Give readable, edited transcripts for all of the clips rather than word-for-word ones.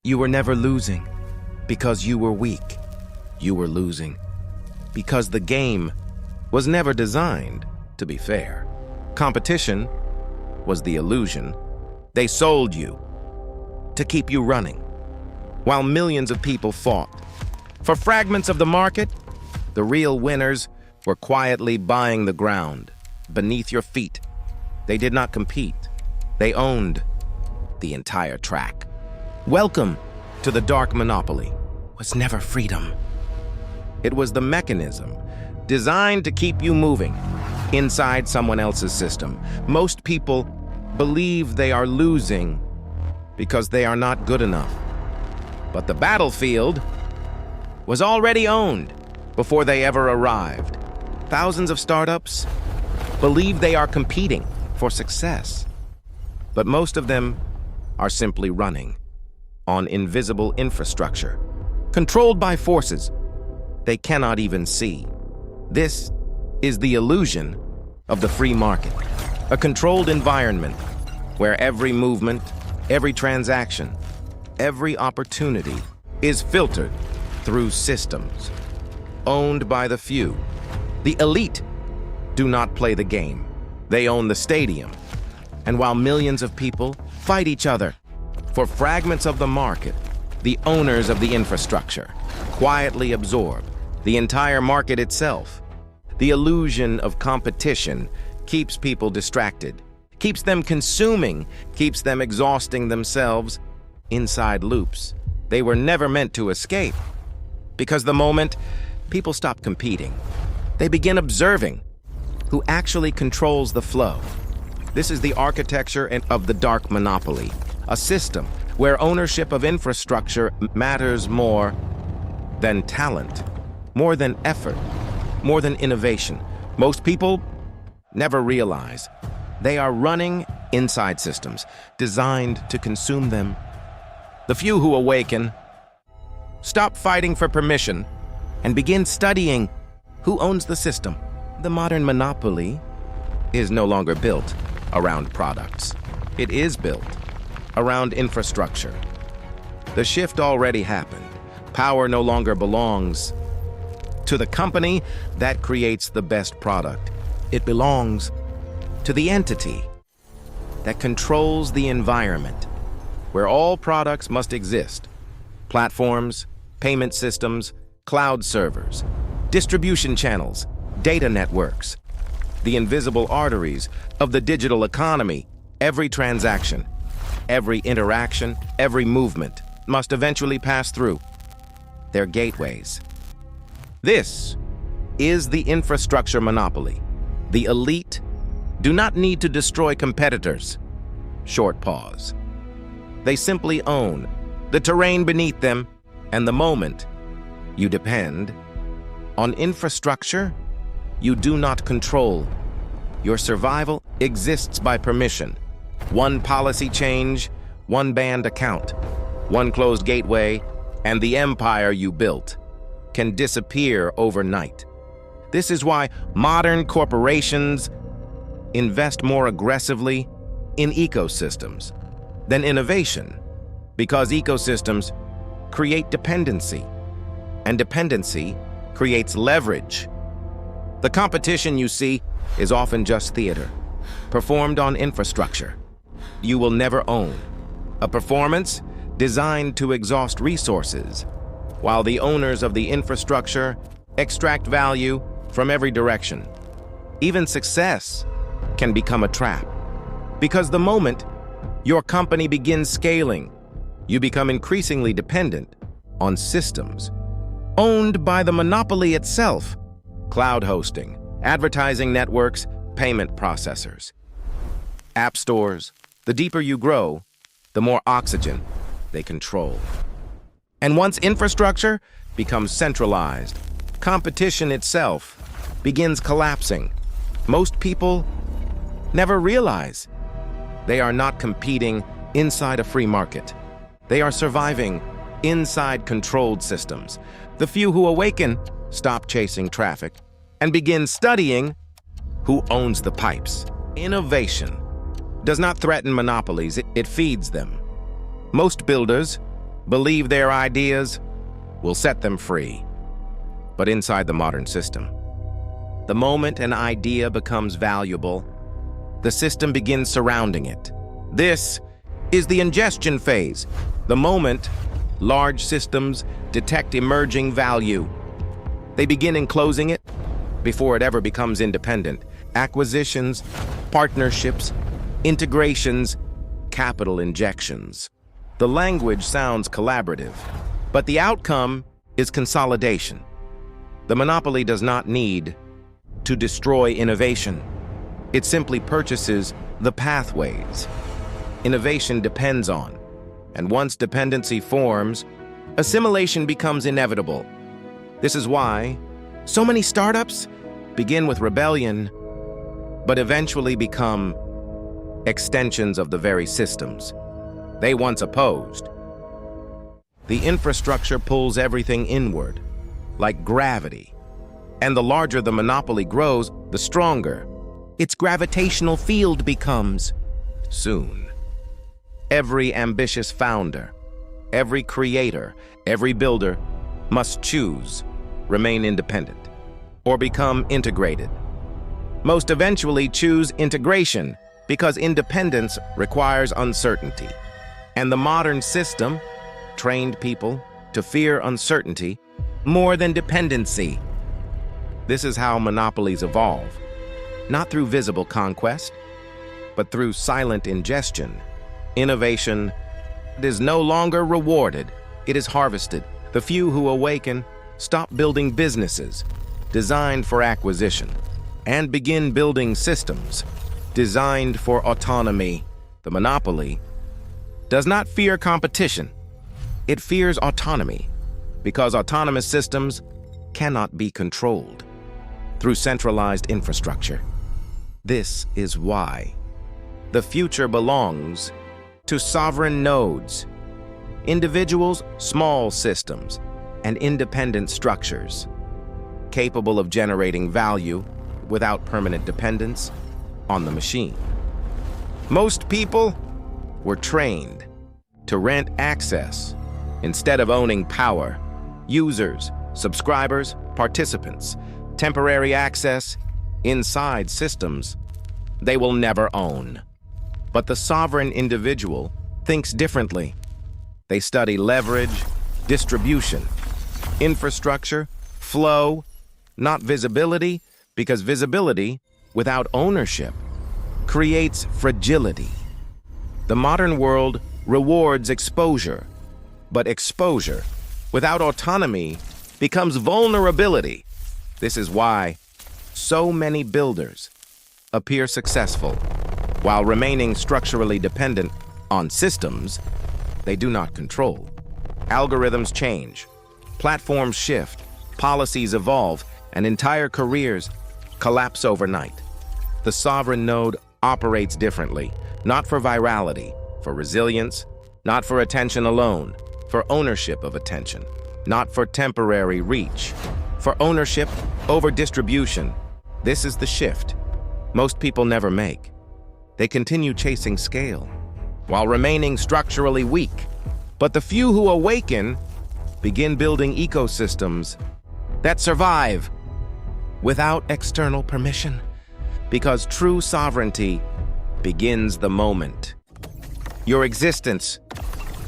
You were never losing because you were weak. You were losing because the game was never designed to be fair. Competition was the illusion. They sold you to keep you running, while millions of people fought. For fragments of the market, the real winners were quietly buying the ground beneath your feet. They did not compete. They owned the entire track. Welcome to the dark monopoly. It was never freedom. It was the mechanism designed to keep you moving inside someone else's system. Most people believe they are losing because they are not good enough. But the battlefield was already owned before they ever arrived. Thousands of startups believe they are competing for success, but most of them are simply running on invisible infrastructure, controlled by forces they cannot even see. This is the illusion of the free market, a controlled environment where every movement, every transaction, every opportunity is filtered through systems owned by the few. The elite do not play the game. They own the stadium. And while millions of people fight each other for fragments of the market, the owners of the infrastructure quietly absorb the entire market itself. The illusion of competition keeps people distracted, keeps them consuming, keeps them exhausting themselves inside loops they were never meant to escape. Because the moment people stop competing, they begin observing who actually controls the flow. This is the architecture of the dark monopoly, a system where ownership of infrastructure matters more than talent, more than effort, more than innovation. Most people never realize they are running inside systems designed to consume them. The few who awaken stop fighting for permission and begin studying who owns the system. The modern monopoly is no longer built around products. It is built around infrastructure. The shift already happened. Power no longer belongs to the company that creates the best product. It belongs to the entity that controls the environment where all products must exist. Platforms, payment systems, cloud servers, distribution channels, data networks, the invisible arteries of the digital economy. Every transaction, every interaction, every movement must eventually pass through their gateways. This is the infrastructure monopoly. The elite do not need to destroy competitors. Short pause. They simply own the terrain beneath them, and the moment you depend on infrastructure you do not control. Your survival exists by permission. One policy change, one banned account, one closed gateway, and the empire you built can disappear overnight. This is why modern corporations invest more aggressively in ecosystems than innovation, because ecosystems create dependency, and dependency creates leverage. The competition you see is often just theater, performed on infrastructure you will never own. A performance designed to exhaust resources, while the owners of the infrastructure extract value from every direction. Even success can become a trap, because the moment your company begins scaling, you become increasingly dependent on systems owned by the monopoly itself. Cloud hosting, advertising networks, payment processors, app stores. The deeper you grow, the more oxygen they control. And once infrastructure becomes centralized, competition itself begins collapsing. Most people never realize they are not competing inside a free market. They are surviving inside controlled systems. The few who awaken stop chasing traffic and begin studying who owns the pipes. Innovation does not threaten monopolies, it feeds them. Most builders believe their ideas will set them free. But inside the modern system, the moment an idea becomes valuable, the system begins surrounding it. This is the ingestion phase, the moment large systems detect emerging value. They begin enclosing it before it ever becomes independent. Acquisitions, partnerships, integrations, capital injections. The language sounds collaborative, but the outcome is consolidation. The monopoly does not need to destroy innovation. It simply purchases the pathways innovation depends on. And once dependency forms, assimilation becomes inevitable. This is why so many startups begin with rebellion, but eventually become extensions of the very systems they once opposed. The infrastructure pulls everything inward, like gravity. And the larger the monopoly grows, the stronger its gravitational field becomes. Soon, every ambitious founder, every creator, every builder must choose, remain independent, or become integrated. Most eventually choose integration because independence requires uncertainty. And the modern system trained people to fear uncertainty more than dependency. This is how monopolies evolve, not through visible conquest, but through silent ingestion. Innovation is no longer rewarded, it is harvested. The few who awaken stop building businesses designed for acquisition and begin building systems designed for autonomy. The monopoly does not fear competition, it fears autonomy, because autonomous systems cannot be controlled through centralized infrastructure. This is why the future belongs to sovereign nodes, individuals, small systems, and independent structures, capable of generating value without permanent dependence on the machine. Most people were trained to rent access instead of owning power. Users, subscribers, participants, temporary access inside systems they will never own. But the sovereign individual thinks differently. They study leverage, distribution, infrastructure, flow, not visibility, because visibility without ownership creates fragility. The modern world rewards exposure, but exposure without autonomy becomes vulnerability. This is why so many builders appear successful while remaining structurally dependent on systems they do not control. Algorithms change, platforms shift, policies evolve, and entire careers collapse overnight. The sovereign node operates differently, not for virality, for resilience, not for attention alone, for ownership of attention, not for temporary reach, for ownership over distribution. This is the shift most people never make. They continue chasing scale while remaining structurally weak. But the few who awaken begin building ecosystems that survive without external permission, because true sovereignty begins the moment your existence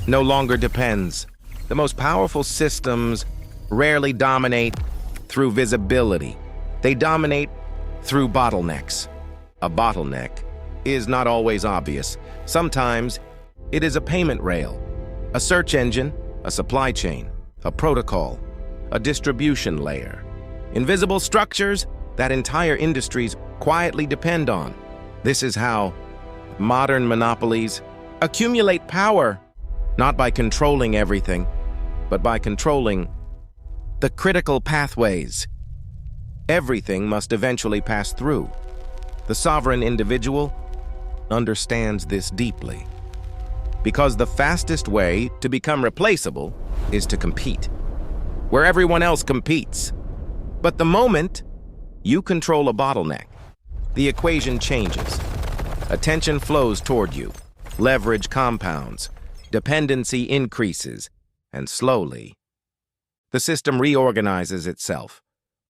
no longer depends. The most powerful systems rarely dominate through visibility. They dominate through bottlenecks. A bottleneck is not always obvious. Sometimes it is a payment rail, a search engine, a supply chain, a protocol, a distribution layer. Invisible structures that entire industries quietly depend on. This is how modern monopolies accumulate power, not by controlling everything, but by controlling the critical pathways. Everything must eventually pass through. The sovereign individual understands this deeply, because the fastest way to become replaceable is to compete, where everyone else competes. But the moment you control a bottleneck, the equation changes. Attention flows toward you, leverage compounds, dependency increases, And slowly, the system reorganizes itself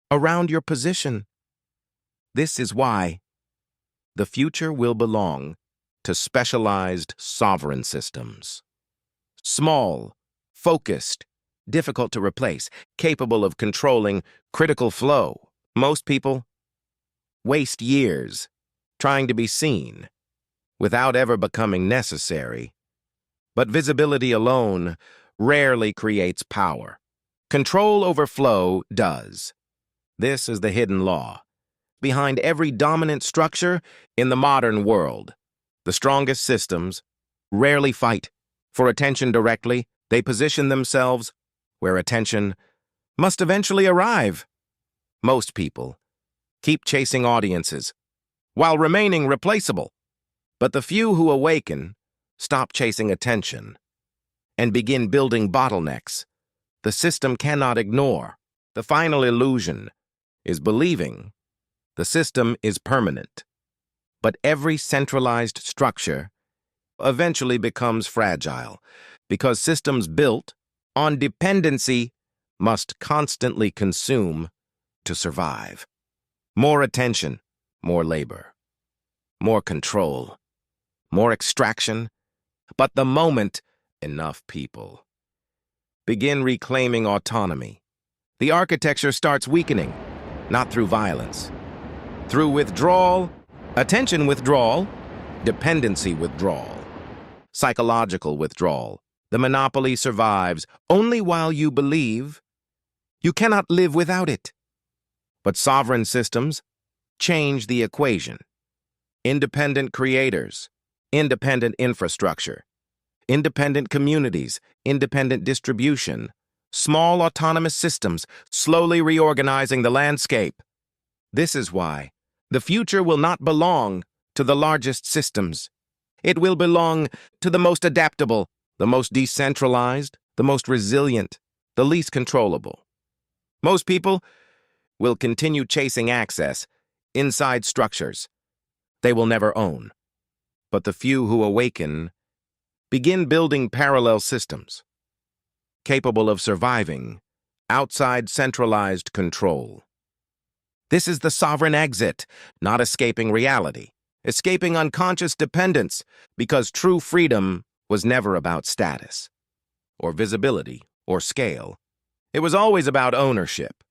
around your position. This is why the future will belong to specialized sovereign systems. Small, focused, difficult to replace, capable of controlling critical flow. Most people waste years trying to be seen without ever becoming necessary. But visibility alone rarely creates power. Control over flow does. This is the hidden law behind every dominant structure in the modern world. The strongest systems rarely fight for attention directly. They position themselves where attention must eventually arrive. Most people keep chasing audiences while remaining replaceable. But the few who awaken stop chasing attention and begin building bottlenecks the system cannot ignore. The final illusion is believing the system is permanent. But every centralized structure eventually becomes fragile because systems built on dependency must constantly consume to survive. More attention, more labor, more control, more extraction. But the moment enough people begin reclaiming autonomy, the architecture starts weakening, not through violence, through withdrawal, attention withdrawal, dependency withdrawal, psychological withdrawal. The monopoly survives only while you believe you cannot live without it. But sovereign systems change the equation. Independent creators, independent infrastructure, independent communities, independent distribution, small autonomous systems slowly reorganizing the landscape. This is why the future will not belong to the largest systems. It will belong to the most adaptable, the most decentralized, the most resilient, the least controllable. Most people will continue chasing access inside structures they will never own. But the few who awaken begin building parallel systems, capable of surviving outside centralized control. This is the sovereign exit, not escaping reality, escaping unconscious dependence, because true freedom was never about status, or visibility, or scale. It was always about ownership.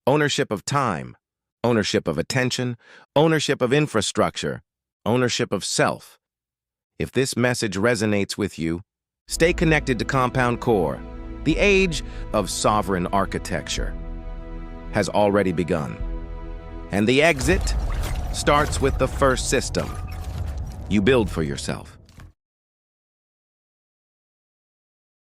Ownership of time, ownership of attention, ownership of infrastructure, ownership of self. If this message resonates with you, stay connected to Compound Core. The age of sovereign architecture has already begun. And the exit starts with the first system you build for yourself.